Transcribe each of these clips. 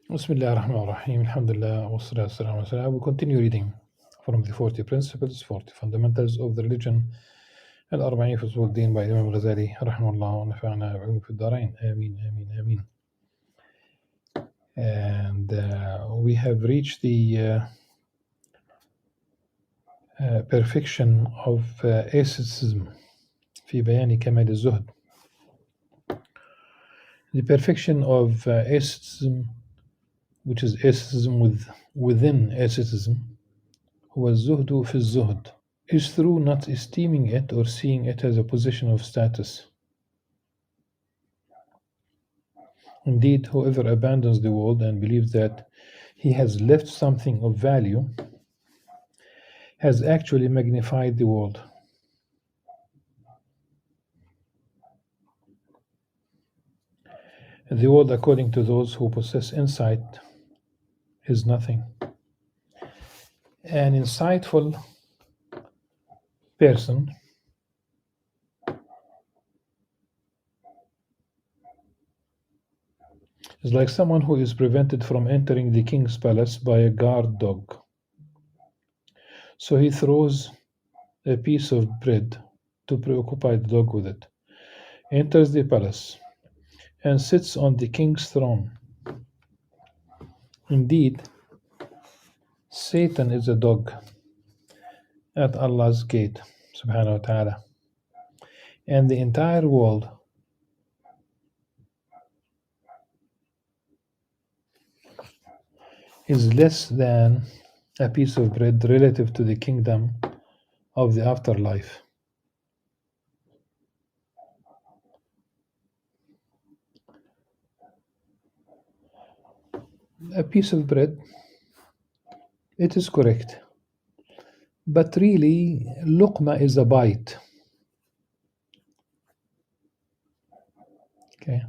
Bismillah ar-Rahman ar-Rahim. Alhamdulillah wa salatu wassalamu ala rasulillah. We continue reading from the 40 Principles, 40 Fundamentals of the Religion, Al-Arba'in fi Usul Din by Imam Al-Ghazali, rahimahullah, wa nafa'ana bi'ilmihi fi ad-darain. Ameen, ameen, ameen. And we have reached the perfection of asceticism, fi bayani kamal al-zuhd. The perfection of asceticism, which is asceticism within asceticism, was zuhdu fi zuhd, is through not esteeming it or seeing it as a position of status. Indeed, whoever abandons the world and believes that he has left something of value has actually magnified the world. The world, according to those who possess insight, is nothing. An insightful person is like someone who is prevented from entering the king's palace by a guard dog. So he throws a piece of bread to preoccupy the dog with it, enters the palace, and sits on the king's throne. Indeed, Satan is a dog at Allah's gate, subhanahu wa ta'ala, and the entire world is less than a piece of bread relative to the kingdom of the afterlife. A piece of bread, it is correct, but really, luqma is a bite. Okay.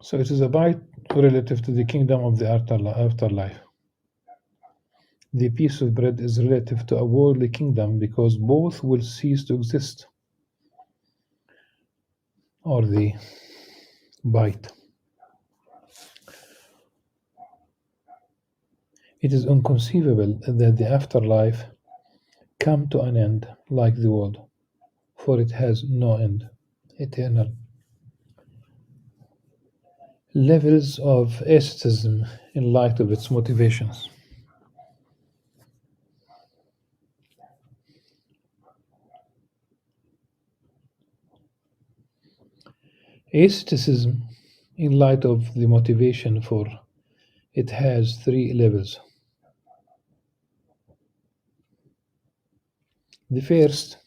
So it is a bite relative to the kingdom of the afterlife. The piece of bread is relative to a worldly kingdom because both will cease to exist. Or the bite. It is inconceivable that the afterlife come to an end like the world, for it has no end, eternal. Levels of asceticism in light of its motivations. Asceticism, in light of the motivation for it, has three levels. The first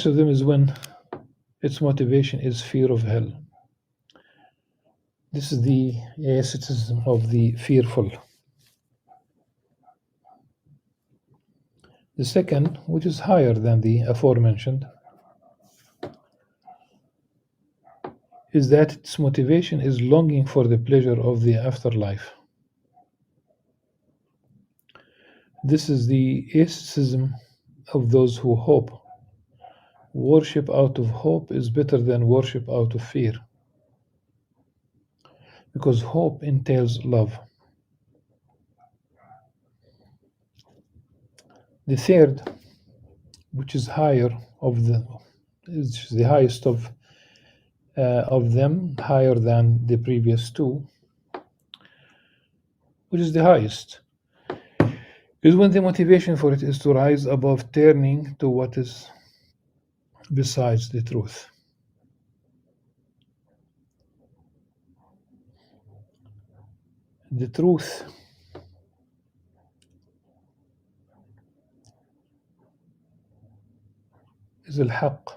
of them is when its motivation is fear of hell. This is the asceticism of the fearful. The second, which is higher than the aforementioned, is that its motivation is longing for the pleasure of the afterlife. This is the asceticism of those who hope. Worship out of hope is better than worship out of fear, because hope entails love. The third, which is is the highest of them, higher than the previous two, which is the highest, is when the motivation for it is to rise above turning to what is besides the truth. The truth is al-haq.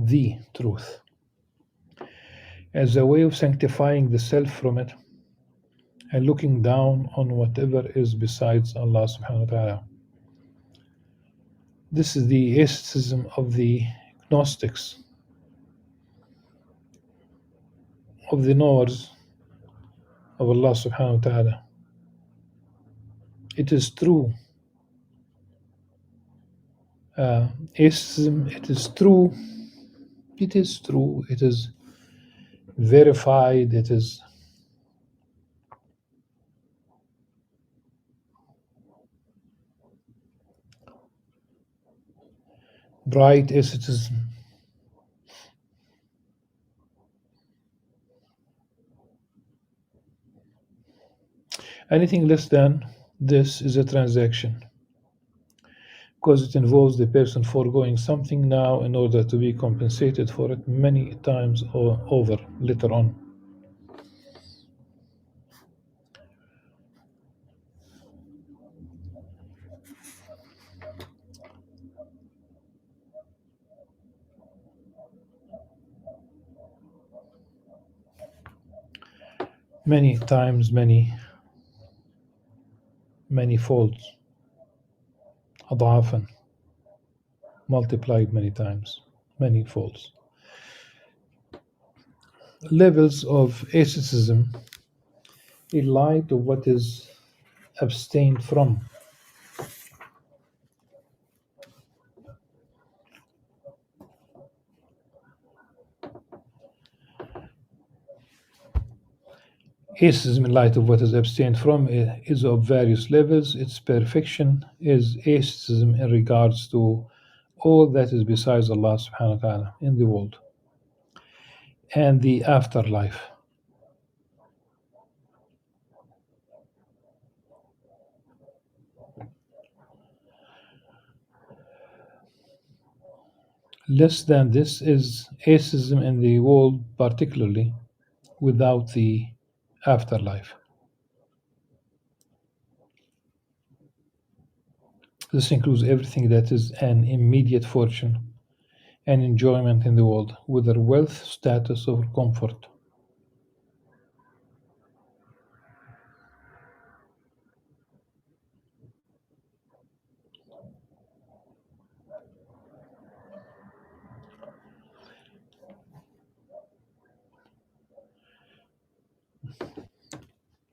The truth, as a way of sanctifying the self from it and looking down on whatever is besides Allah subhanahu wa ta'ala. This is the asceticism of the Gnostics, of the knowers of Allah subhanahu wa ta'ala. It is true. Atheism, it is true. It is true. It is verified. It is bright asceticism. Anything less than this is a transaction because it involves the person foregoing something now in order to be compensated for it many times over later on. Many times, many folds, أضعافا, multiplied many times, many folds. Levels of asceticism in light of what is abstained from. Asceticism in light of what is abstained from is of various levels. Its perfection is asceticism in regards to all that is besides Allah subhanahu wa ta'ala in the world and the afterlife. Less than this is asceticism in the world, particularly without the afterlife. This includes everything that is an immediate fortune and enjoyment in the world, whether wealth, status, or comfort.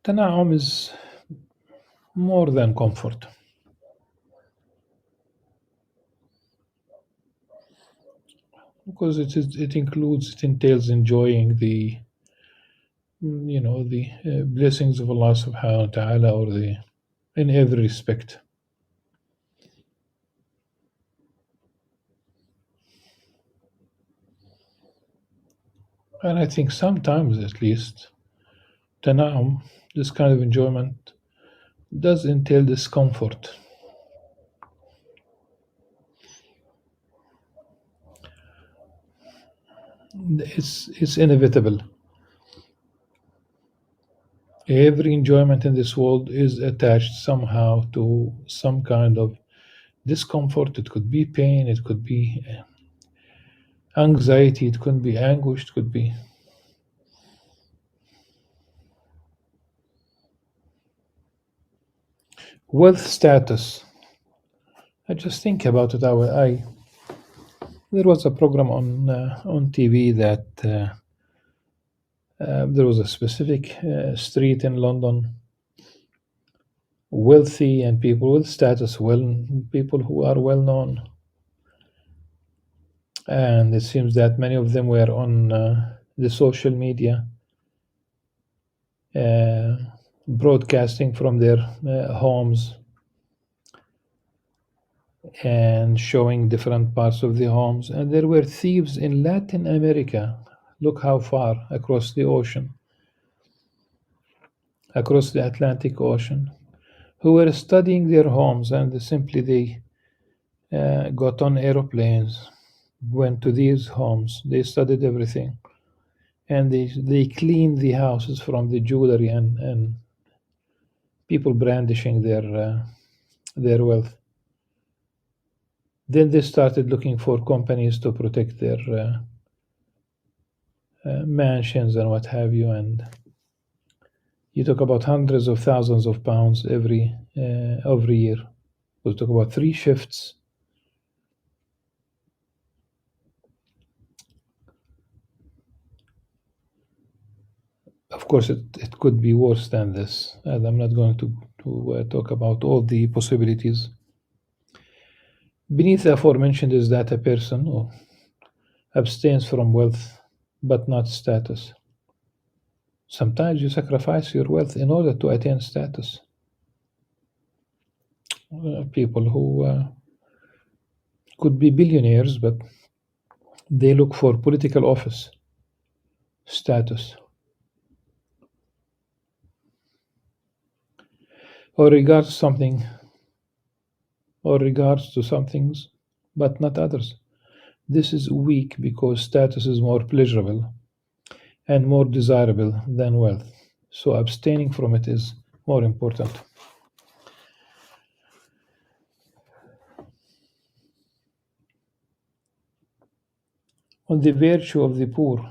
Tana'um is more than comfort because it entails enjoying the the blessings of Allah subhanahu wa ta'ala or the in every respect. And I think sometimes at least tana'um, this kind of enjoyment, does entail discomfort. It's inevitable. Every enjoyment in this world is attached somehow to some kind of discomfort. It could be pain, it could be anxiety, it could be anguish, it could be wealth status. I just think about it. There was a program on TV that there was a specific street in London, wealthy and people with status, people who are well known, and it seems that many of them were on the social media, uh, broadcasting from their homes and showing different parts of the homes. And there were thieves in Latin America. Look how far across the ocean, across the Atlantic Ocean, who were studying their homes, and simply they got on aeroplanes, went to these homes, they studied everything, and they cleaned the houses from the jewelry and people brandishing their wealth. Then they started looking for companies to protect their mansions and what have you, and you talk about hundreds of thousands of pounds every year. We talk about 3 shifts. Of course, it could be worse than this, and I'm not going to who talk about all the possibilities. Beneath the aforementioned is that a person who abstains from wealth but not status. Sometimes you sacrifice your wealth in order to attain status. People who could be billionaires, but they look for political office, status, or regards something, or regards to some things, but not others. This is weak because status is more pleasurable and more desirable than wealth. So abstaining from it is more important. On the virtue of the poor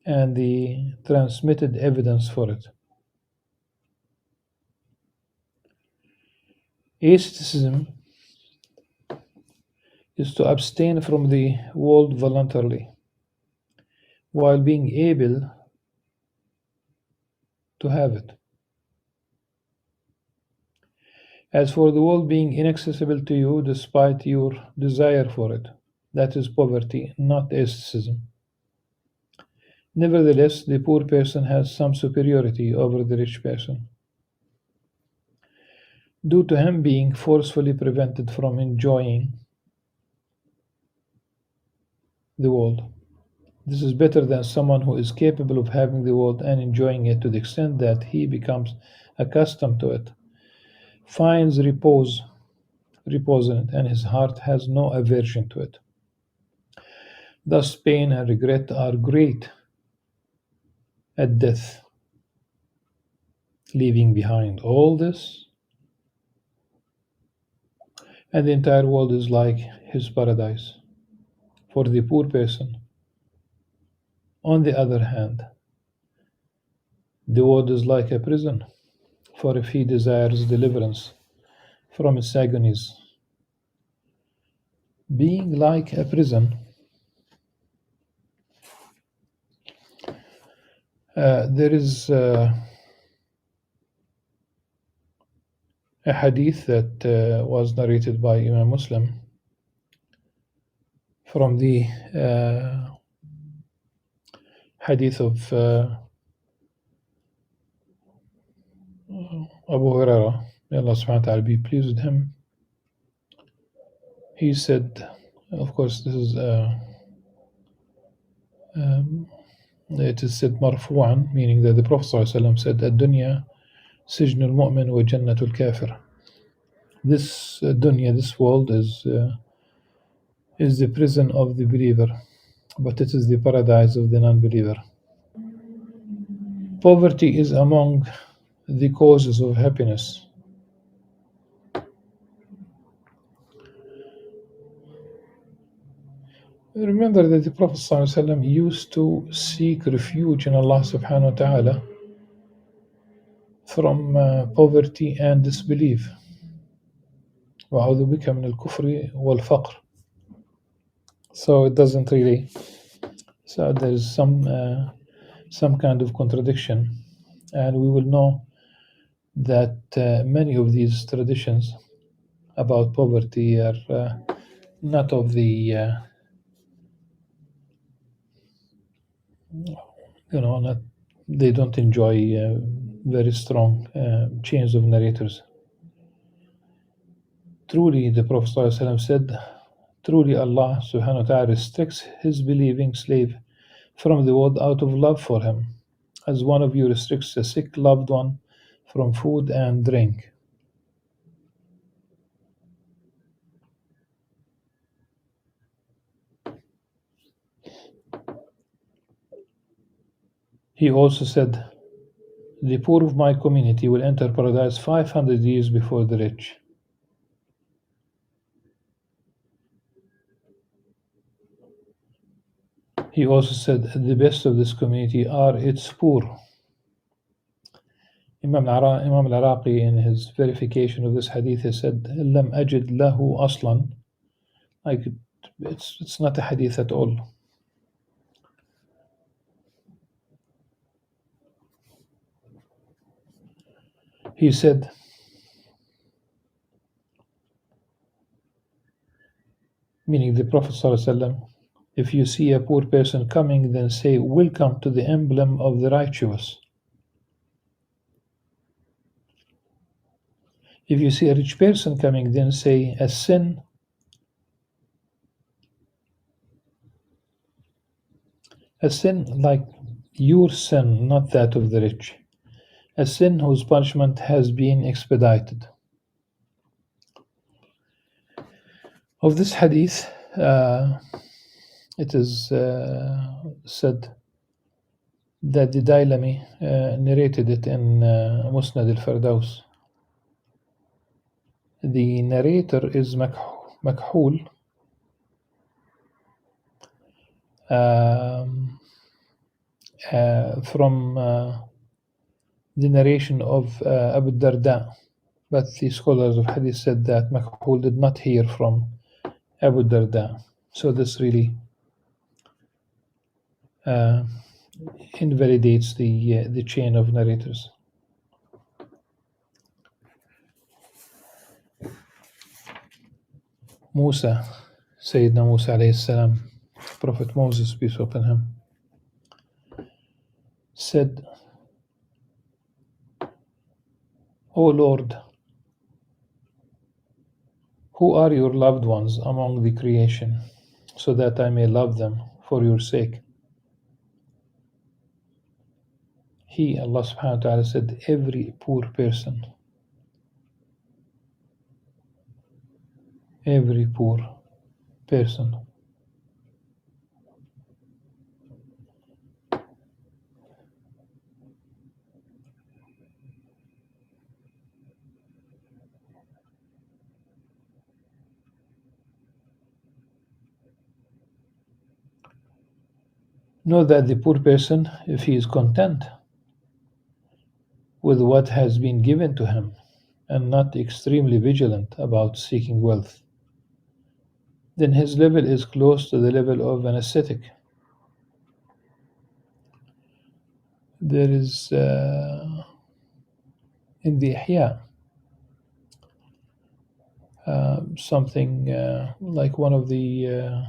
and the transmitted evidence for it. Asceticism is to abstain from the world voluntarily while being able to have it. As for the world being inaccessible to you despite your desire for it, that is poverty, not asceticism. Nevertheless, the poor person has some superiority over the rich person, due to him being forcefully prevented from enjoying the world. This is better than someone who is capable of having the world and enjoying it to the extent that he becomes accustomed to it, finds repose in it, and his heart has no aversion to it. Thus, pain and regret are great at death, leaving behind all this, and the entire world is like his paradise. For the poor person, on the other hand, the world is like a prison, for if he desires deliverance from its agonies, being like a prison, there is a hadith that was narrated by Imam Muslim from the hadith of Abu Huraira, may Allah subhanahu wa ta'ala be pleased with him. He said, of course, this is it is said marfu'an, meaning that the Prophet ﷺ said, "Ad-dunya sijnul mu'min wa jannatul kafir." This dunya, this world is the prison of the believer, but it is the paradise of the non-believer. Poverty is among the causes of happiness. Remember that the Prophet ﷺ used to seek refuge in Allah subhanahu wa ta'ala from poverty and disbelief. وَأَعُوذُ بِكَ مِنَ الْكُفْرِ وَالْفَقْرِ. So it doesn't really. So there is some kind of contradiction, and we will know that many of these traditions about poverty are not of the not, they don't enjoy very strong chains of narrators. Truly, the Prophet ﷺ said, truly Allah subhanahu wa ta'ala restricts his believing slave from the world out of love for him, as one of you restricts a sick loved one from food and drink. He also said, the poor of my community will enter paradise 500 years before the rich. He also said, the best of this community are its poor. Imam Al-Iraqi, in his verification of this hadith, he said, لَمْ أَجِدْ لَهُ أَصْلًا. Like, it's not a hadith at all. He said, meaning the Prophet ﷺ, if you see a poor person coming, then say, welcome to the emblem of the righteous. If you see a rich person coming, then say, a sin like your sin, not that of the rich. A sin whose punishment has been expedited. Of this hadith, it is said that the Dailami narrated it in Musnad al-Firdaus. The narrator is Makhul, from the narration of Abu Darda, but the scholars of hadith said that Makhul did not hear from Abu Darda, so this really invalidates the chain of narrators. Musa, Sayyidina Musa alayhi salam, Prophet Moses, peace be upon him, said, O Lord, who are your loved ones among the creation, so that I may love them for your sake? He, Allah subhanahu wa ta'ala, said, every poor person. Every poor person. Know that the poor person, if he is content with what has been given to him and not extremely vigilant about seeking wealth, then his level is close to the level of an ascetic. There is in the Ihya something like one of the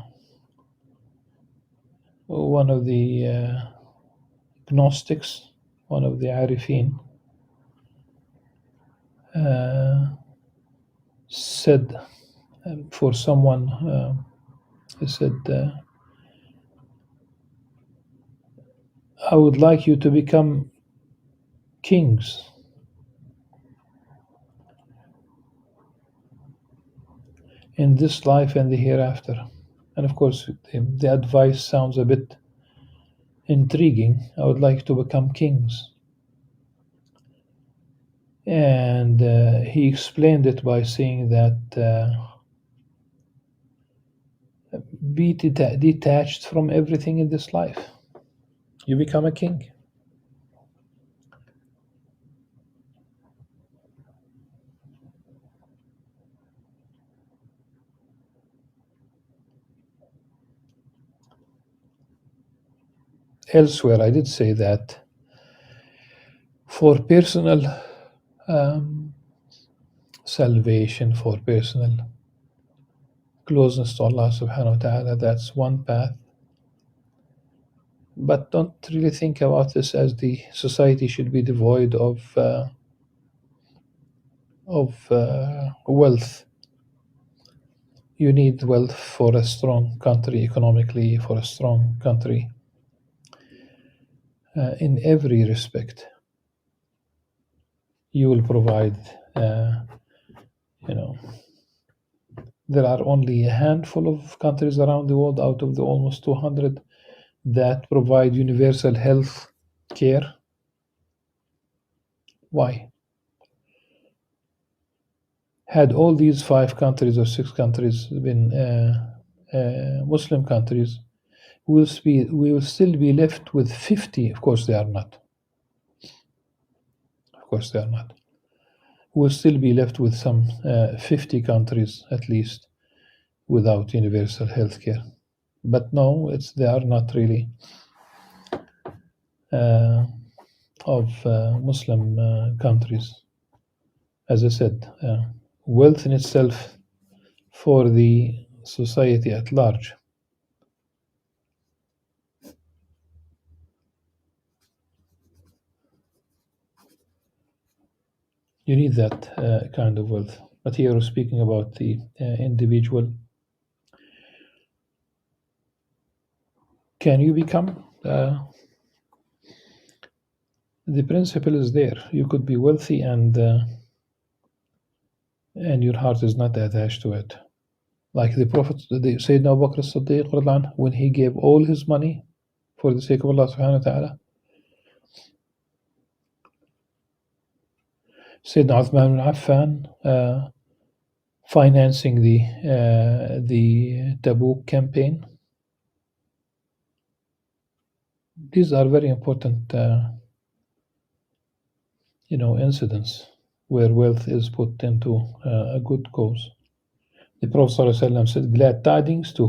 Gnostics, one of the Arifin, said for someone, he said, I would like you to become kings. In this life and the hereafter. And of course, the advice sounds a bit intriguing. I would like to become kings. And he explained it by saying that be detached from everything in this life. You become a king. Elsewhere, I did say that for personal salvation, for personal closeness to Allah subhanahu wa ta'ala, that's one path. But don't really think about this as the society should be devoid of wealth. You need wealth for a strong country economically, for a strong country in every respect. You will provide, there are only a handful of countries around the world out of the almost 200 that provide universal health care. Why? Had all these 5 countries or 6 countries been Muslim countries, we will still be left with 50. Of course they are not. We'll still be left with some 50 countries at least without universal health care. But no, they are not really of Muslim countries. as I said, wealth in itself for the society at large. You need that kind of wealth. But here we're speaking about the individual. Can you become? The principle is there. You could be wealthy and your heart is not attached to it. Like the Prophet, the Sayyidina Abu Bakr as-Siddiq, when he gave all his money for the sake of Allah subhanahu wa ta'ala. Sayyidina Uthman ibn Affan financing the Tabuk campaign. These are very important incidents where wealth is put into a good cause. The Prophet ﷺ said, glad tidings to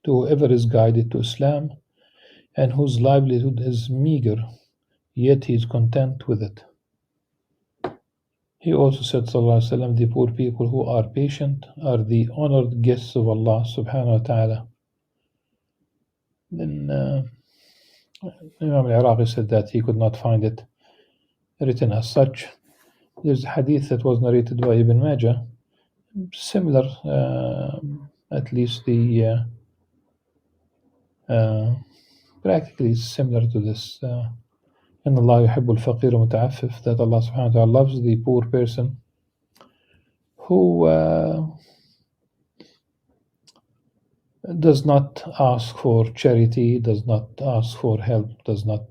whoever is guided to Islam and whose livelihood is meager, yet he is content with it. He also said, ﷺ, the poor people who are patient are the honored guests of Allah subhanahu wa ta'ala. Then Imam Al-Iraqi said that he could not find it written as such. There's a hadith that was narrated by Ibn Majah, similar, at least the practically similar to this. إن الله يحب الفقير متعفف, that Allah subhanahu wa ta'ala loves the poor person who does not ask for charity, does not ask for help, does not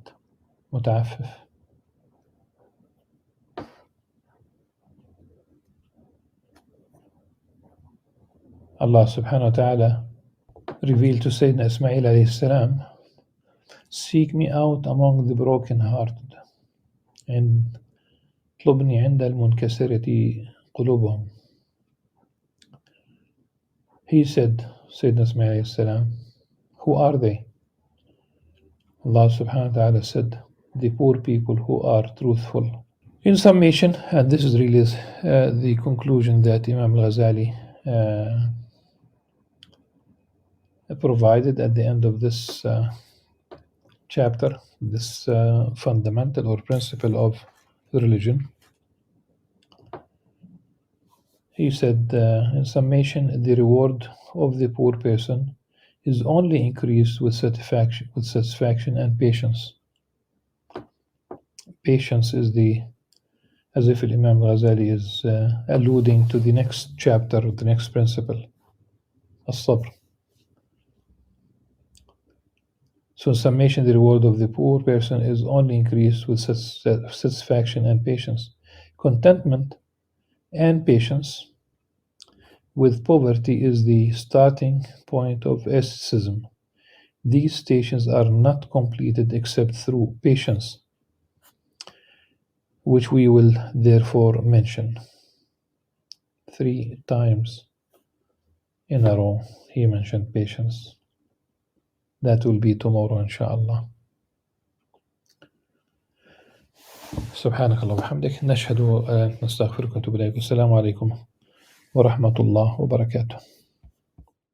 متعفف. Allah subhanahu wa ta'ala revealed to Sayyidina Ismail alayhi salam, seek me out among the broken-hearted and اطلبني عند المنكسرة قلوبهم. He said, Sayyidina Ismail alayhi salam, who are they? Allah subhanahu wa ta'ala said, the poor people who are truthful. In summation, and this is really the conclusion that Imam Al-Ghazali provided at the end of this chapter, this fundamental or principle of religion. He said, in summation, the reward of the poor person is only increased with satisfaction and patience. Patience is as if Imam Ghazali is alluding to the next chapter, the next principle, as-sabr. So in summation, the reward of the poor person is only increased with satisfaction and patience. Contentment and patience with poverty is the starting point of asceticism. These stations are not completed except through patience, which we will therefore mention 3 times in a row. He mentioned patience. That will be tomorrow, inshallah. سبحانك اللهم وبحمدك نشهد أن نستغفرك ونتوب إليك. السلام عليكم ورحمة الله وبركاته.